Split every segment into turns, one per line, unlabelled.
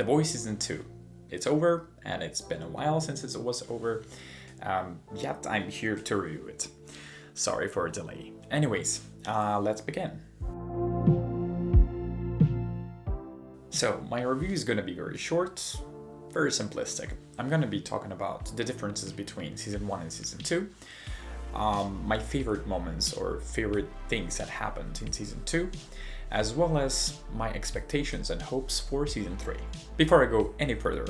The Boys Season 2. It's over, and it's been a while since it was over, yet I'm here to review it. Sorry for a delay. Anyways, let's begin. So, my review is going to be very short, very simplistic. I'm going to be talking about the differences between Season 1 and Season 2, my favorite moments or favorite things that happened in Season 2, as well as my expectations and hopes for Season 3. Before I go any further,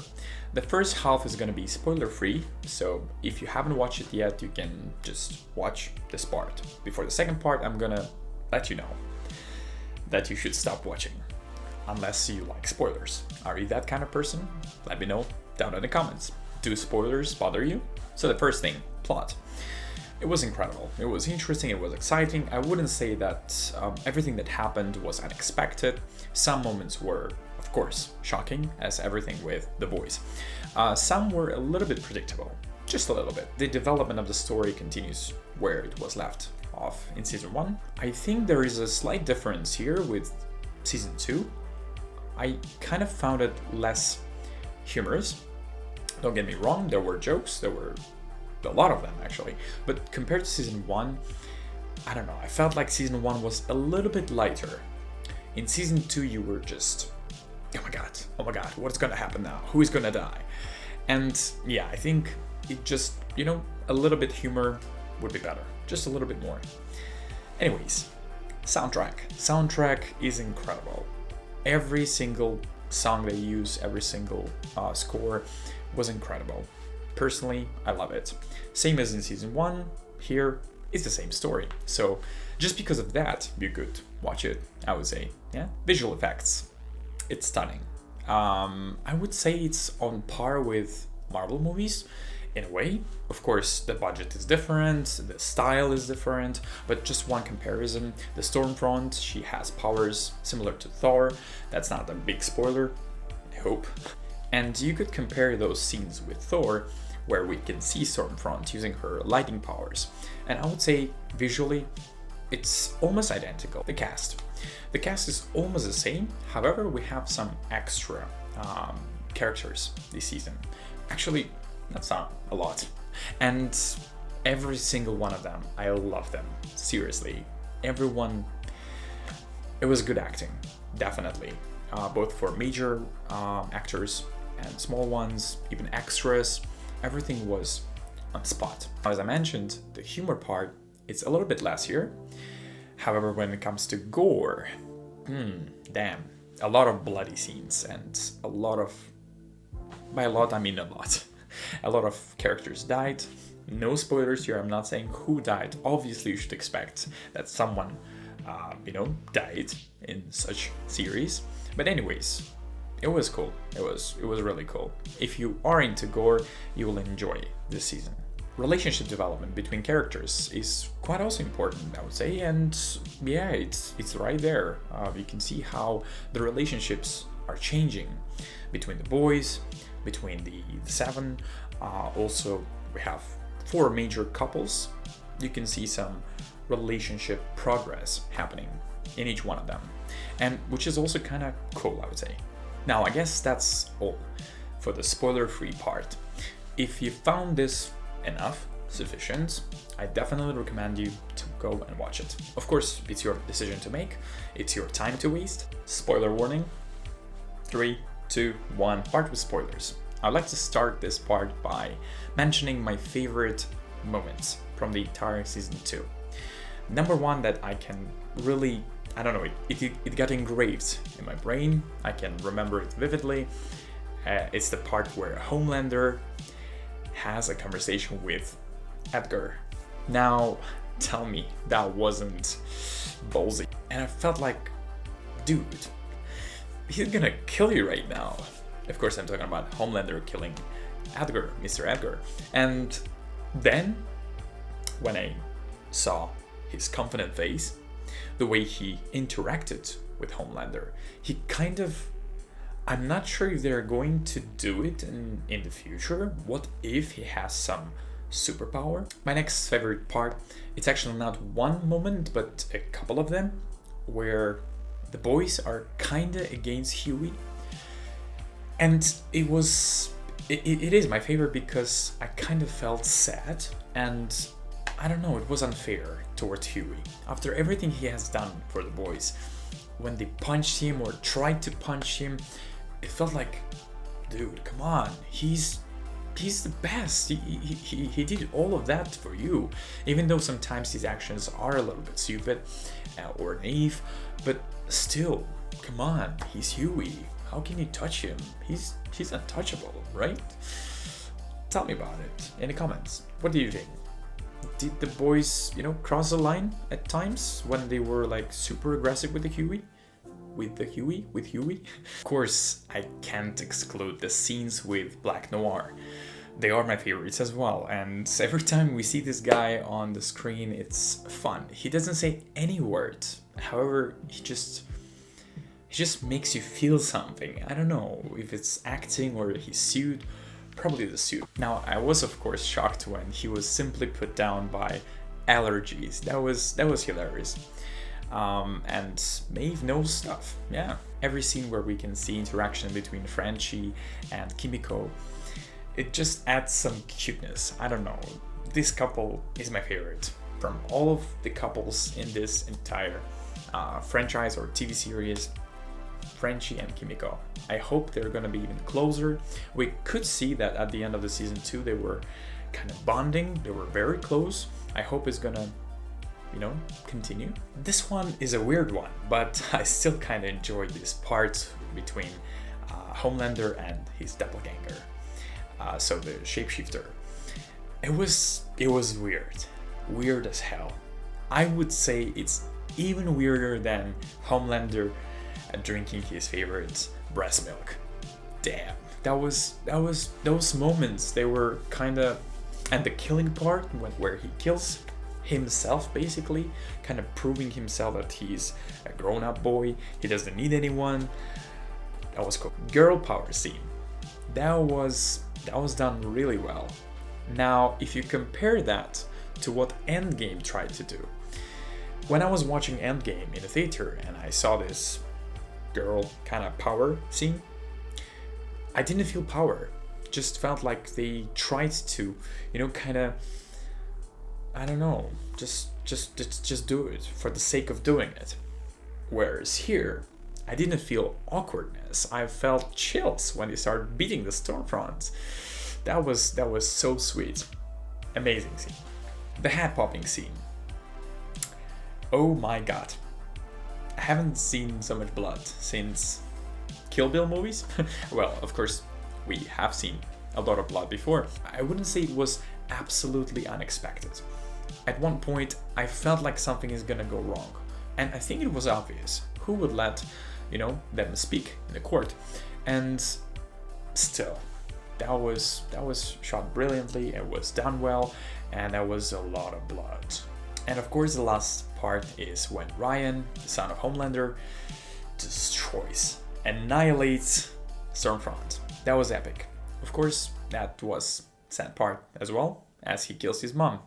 the first half is going to be spoiler-free, so if you haven't watched it yet, you can just watch this part. Before the second part, I'm going to let you know that you should stop watching, unless you like spoilers. Are you that kind of person? Let me know down in the comments. Do spoilers bother you? So the first thing, plot. It was incredible. It was interesting, it was exciting. I wouldn't say that everything that happened was unexpected. Some moments were, of course, shocking, as everything with The Boys. Some were a little bit predictable, just a little bit. The development of the story continues where it was left off in Season 1. I think there is a slight difference here with Season 2. I kind of found it less humorous. Don't get me wrong, there were jokes, there were a lot of them actually, but compared to Season 1, I don't know, I felt like Season 1 was a little bit lighter. In Season 2 you were just, oh my god, what's gonna happen now? Who is gonna die? And yeah, I think it just, a little bit humor would be better, just a little bit more. Anyways, soundtrack is incredible. Every single song they use, every single score was incredible. Personally, I love it. Same as in Season 1, here is the same story. So just because of that, you could watch it, I would say. Yeah, visual effects, it's stunning. I would say it's on par with Marvel movies in a way. Of course, the budget is different, the style is different, but just one comparison, the Stormfront, she has powers similar to Thor. That's not a big spoiler, I hope. And you could compare those scenes with Thor, where we can see Stormfront using her lighting powers. And I would say, visually, it's almost identical. The cast is almost the same, however, we have some extra characters this season. Actually, that's not a lot. And every single one of them, I love them. Seriously, everyone, it was good acting, definitely. Both for major actors and small ones, even extras, everything was on spot. As I mentioned, the humor part, it's a little bit less here. However, when it comes to gore, damn, a lot of bloody scenes and a lot of, by a lot I mean a lot. A lot of characters died. No spoilers here, I'm not saying who died. Obviously you should expect that someone, died in such series. But anyways, it was cool. It was really cool. If you are into gore, you will enjoy this season. Relationship development between characters is quite also important, I would say, and yeah, it's right there. You can see how the relationships are changing between the boys, between the seven. Also, we have 4 major couples. You can see some relationship progress happening in each one of them, and which is also kind of cool, I would say. Now, I guess that's all for the spoiler-free part. If you found this sufficient, I definitely recommend you to go and watch it. Of course, it's your decision to make, it's your time to waste. Spoiler warning, 3, 2, 1, part with spoilers. I'd like to start this part by mentioning my favorite moments from the entire Season 2. Number one that I can really, I don't know, it got engraved in my brain. I can remember it vividly. It's the part where Homelander has a conversation with Edgar. Now, tell me that wasn't ballsy. And I felt like, dude, he's gonna kill you right now. Of course, I'm talking about Homelander killing Edgar, Mr. Edgar. And then, when I saw his confident face, the way he interacted with Homelander, he kind of, I'm not sure if they're going to do it in the future. What if he has some superpower? My next favorite part, it's actually not one moment, but a couple of them, where the boys are kinda against Huey. And it is my favorite because I kind of felt sad, and I don't know, it was unfair towards Huey. After everything he has done for the boys, when they punched him or tried to punch him, it felt like, dude, come on, he's the best. He did all of that for you, even though sometimes his actions are a little bit stupid or naive, but still, come on, he's Huey. How can you touch him? He's untouchable, right? Tell me about it in the comments. What do you think? Did the boys, cross the line at times when they were like super aggressive with the Huey? With Huey? Of course, I can't exclude the scenes with Black Noir. They are my favorites as well, and every time we see this guy on the screen, it's fun. He doesn't say any words. However, he just makes you feel something. I don't know if it's acting or his suit, probably the suit. Now, I was of course shocked when he was simply put down by allergies. That was hilarious. And Maeve knows stuff, yeah. Every scene where we can see interaction between Frenchie and Kimiko, it just adds some cuteness. I don't know, this couple is my favorite. From all of the couples in this entire franchise or TV series, Frenchie and Kimiko. I hope they're gonna be even closer. We could see that at the end of the season 2 they were kind of bonding, they were very close. I hope it's gonna, continue. This one is a weird one, but I still kind of enjoyed this part between Homelander and his doppelganger. So the shapeshifter. It was weird as hell. I would say it's even weirder than Homelander drinking his favorite breast milk. Damn, that was those moments. They were kind of, and the killing part where he kills himself, basically, kind of proving himself that he's a grown-up boy. He doesn't need anyone. That was cool. Girl power scene. That was done really well. Now, if you compare that to what Endgame tried to do, when I was watching Endgame in the theater and I saw this girl kind of power scene, I didn't feel power. Just felt like they tried to, kind of, I don't know, just do it for the sake of doing it. Whereas here, I didn't feel awkwardness. I felt chills when they started beating the Stormfront. That was so sweet. Amazing scene. The hat popping scene. Oh my god. I haven't seen so much blood since Kill Bill movies. Well, of course, we have seen a lot of blood before. I wouldn't say it was absolutely unexpected. At one point, I felt like something is gonna go wrong. And I think it was obvious. Who would let, them speak in the court? And still, that was shot brilliantly, it was done well, and there was a lot of blood. And of course, the last part is when Ryan, the son of Homelander, destroys, annihilates Stormfront. That was epic. Of course, that was sad part as well, as he kills his mom.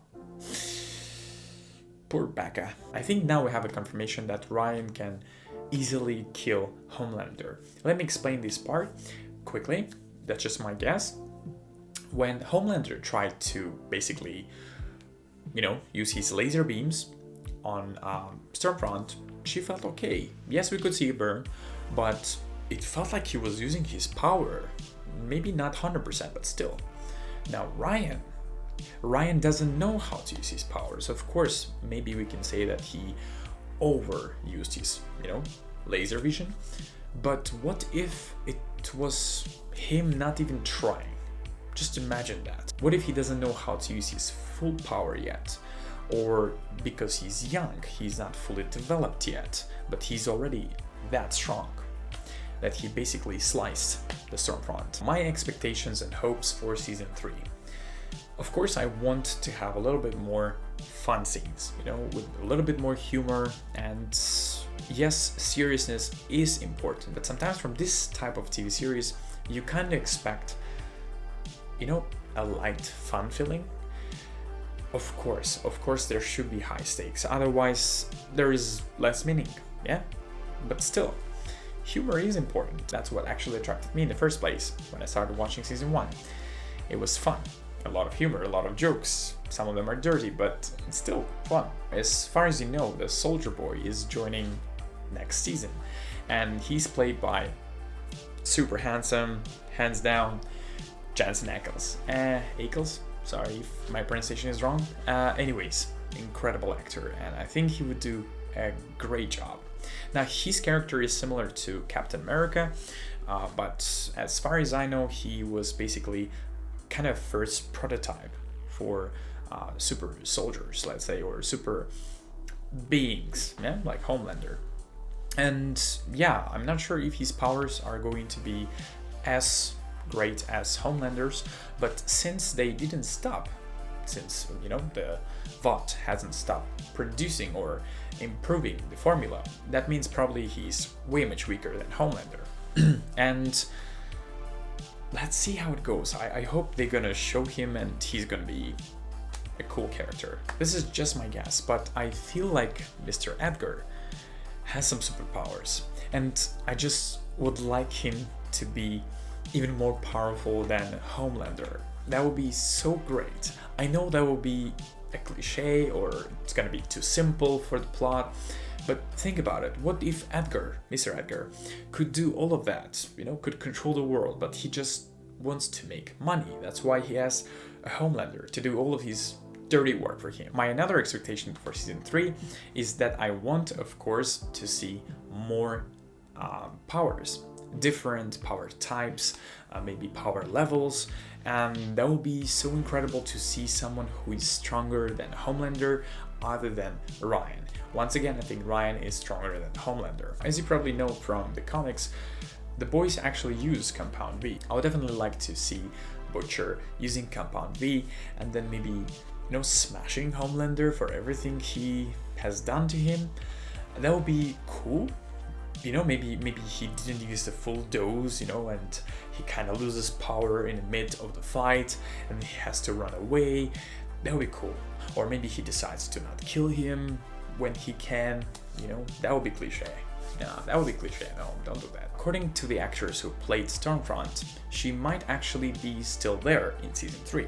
Poor Becca. I think now we have a confirmation that Ryan can easily kill Homelander. Let me explain this part quickly. That's just my guess. When Homelander tried to basically, use his laser beams on Stormfront, she felt okay. Yes, we could see it burn, but it felt like he was using his power. Maybe not 100%, but still. Now Ryan doesn't know how to use his powers. Of course, maybe we can say that he overused his, laser vision. But what if it was him not even trying? Just imagine that. What if he doesn't know how to use his full power yet? Or because he's young, he's not fully developed yet, but he's already that strong that he basically sliced the Stormfront. My expectations and hopes for season 3. Of course, I want to have a little bit more fun scenes, with a little bit more humor, and yes, seriousnness is important, but sometimes from this type of TV series, you kind of expect, a light, fun feeling. Of course, there should be high stakes, otherwise there is less meaning, yeah? But still, humor is important. That's what actually attracted me in the first place when I started watching season 1. It was fun. A lot of humor, a lot of jokes. Some of them are dirty, but it's still fun. As far as you know, the soldier boy is joining next season, and he's played by super handsome, hands down, Jensen Ackles. Ackles? Sorry if my pronunciation is wrong. Anyways, incredible actor, and I think he would do a great job. Now, his character is similar to Captain America, but as far as I know, he was basically kind of first prototype for super soldiers, let's say, or super beings, yeah, like Homelander. And yeah, I'm not sure if his powers are going to be as great as Homelander's, but since they didn't stop, since, you know, the VOT hasn't stopped producing or improving the formula, that means probably he's way much weaker than Homelander. And let's see how it goes. I hope they're gonna show him and he's gonna be a cool character. This is just my guess, but I feel like Mr. Edgar has some superpowers, and I just would like him to be even more powerful than Homelander. That would be so great. I know that will be a cliche, or it's gonna be too simple for the plot, but think about it. What if Edgar, Mr. Edgar, could do all of that, you know, could control the world, but he just wants to make money. That's why he has a Homelander to do all of his dirty work for him. My another expectation for season 3 is that I want, of course, to see more powers, different power types, maybe power levels, and that would be so incredible to see someone who is stronger than Homelander other than Ryan. Once again, I think Ryan is stronger than Homelander. As you probably know from the comics, the boys actually use Compound V. I would definitely like to see Butcher using Compound V and then maybe, you know, smashing Homelander for everything he has done to him. That would be cool. You know, maybe he didn't use the full dose, you know, and he kind of loses power in the mid of the fight and he has to run away. That would be cool. Or maybe he decides to not kill him when he can, you know, that would be cliche. No, that would be cliche. No, don't do that. According to the actress who played Stormfront, she might actually be still there in season 3.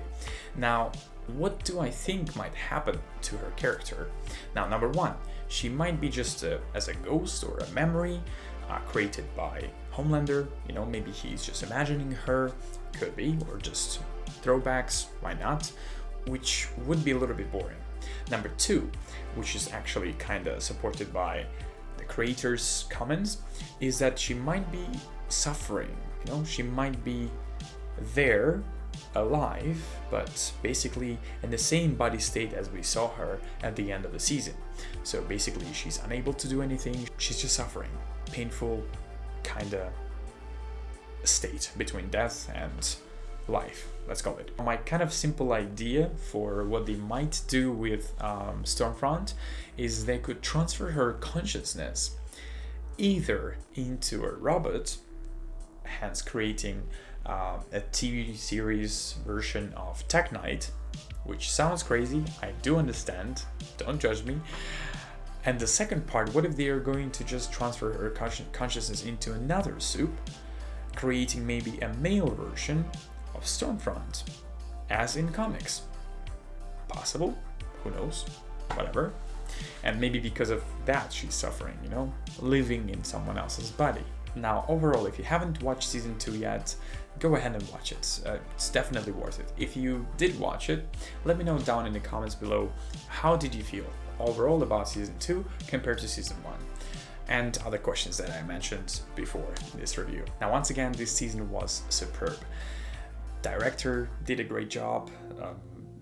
Now, what do I think might happen to her character? Now, number 1, she might be just as a ghost or a memory created by Homelander. You know, maybe he's just imagining her, could be, or just throwbacks, why not? Which would be a little bit boring. Number 2, which is actually kind of supported by the creator's comments, is that she might be suffering. You know, she might be there, alive, but basically in the same body state as we saw her at the end of the season. So basically she's unable to do anything, she's just suffering. Painful kind of state between death and life, let's call it. My kind of simple idea for what they might do with Stormfront is they could transfer her consciousness either into a robot, hence creating a TV series version of Tech Knight, which sounds crazy, I do understand, don't judge me. And the second part, what if they are going to just transfer her consciousness into another soup, creating maybe a male version of Stormfront, as in comics? Possible, who knows, whatever. And maybe because of that she's suffering, you know, living in someone else's body. Now, overall, if you haven't watched season 2 yet, go ahead and watch it. It's definitely worth it. If you did watch it, let me know down in the comments below, how did you feel overall about season 2 compared to season 1? And other questions that I mentioned before in this review. Now, once again, this season was superb. Director did a great job.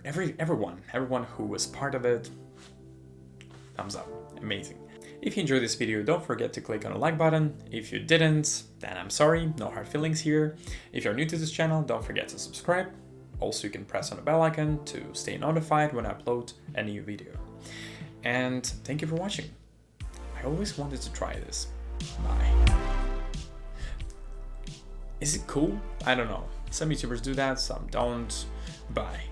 Everyone who was part of it, thumbs up, amazing. If you enjoyed this video, don't forget to click on the like button. If you didn't, then I'm sorry, no hard feelings here. If you're new to this channel, don't forget to subscribe. Also, you can press on the bell icon to stay notified when I upload a new video. And thank you for watching. I always wanted to try this. Bye. Is it cool? I don't know. Some YouTubers do that, some don't. Bye.